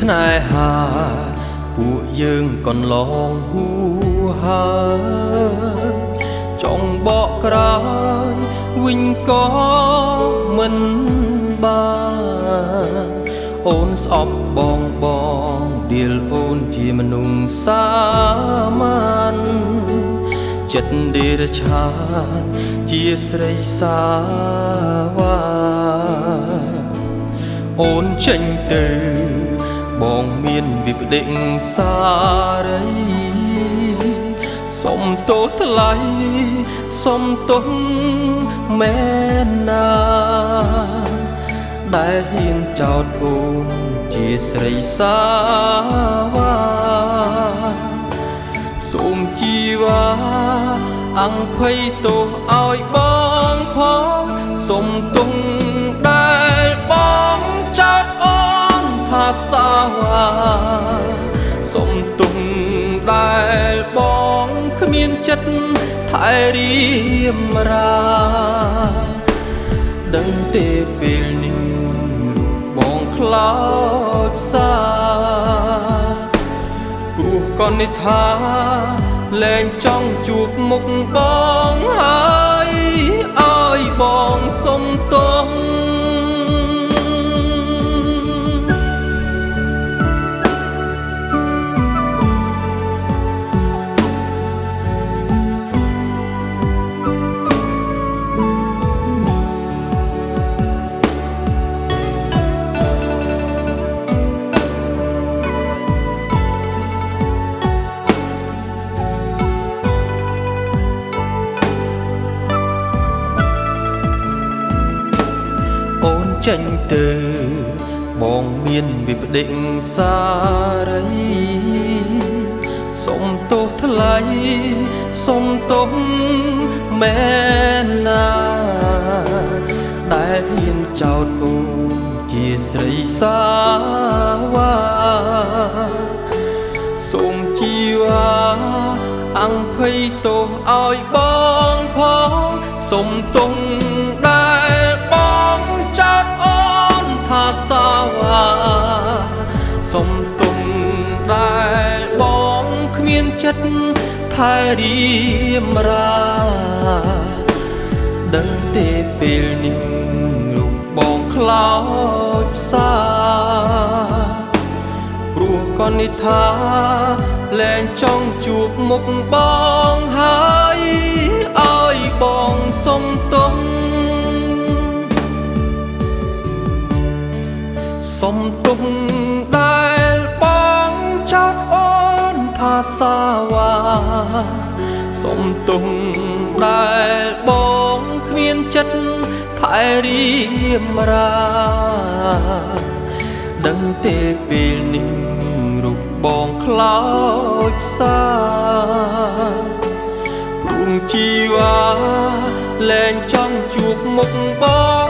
ណែហាពួកយើងក៏ឡងហួហើយចង់បកក្រោយវិញក៏មិនបានអូនស្អប់បងដៀលអូនជាមនុស្សសាមញ្ញចិត្តដេរឆានជាស្រីសាវ៉ាអូនចេញទៅបងមានវិបដិសារីសុំទោសថ្លៃសុំទោសមែនណាដែលហ៊ានចោទអូនជាស្រីសាវ៉ាសូមជីវ៉ាអង្គភ័យទោសឲ្យបងផងសុំទោសដែលបងចោទអូនថាសាវ៉ាសុំទោសដែលបងគ្មានចិត្តថែរៀមរាដឹងទេពេលនេះបងខ្លោចផ្សាព្រោះកននេះថាលែងចង់ជួបមុខបងហើយឲ្យបងសុំទោសចេញទៅបងមានវិបដិសារីសុំទោសថ្លៃសុំទោសមែនណាដែលហ៊ានចោទអូនជាស្រីសាវ៉ាសូមជីវ៉ាអង្គភ័យទោសឲ្យបងផងសុំទោសដែលបងចោទអូនថាសាវ៉ាសុំទោសដែលបងគ្មានចិត្តថែរៀមរាដឹងទេពេលនេះលោកបងខ្លោចផ្សាព្រោះកននេះថាលែងចង់ជួបមុខបងហើយឲ្យបងសុំទោសសុំទោសដែលបងចោទអូនថាសាវ៉ាសុំទោសដែលបងគ្មានចិត្តថែរៀមរាដឹងទេពេលនេះរូបបងខ្លោចផ្សាព្រោះជីវ៉ាលែងចង់ជួបមុខបង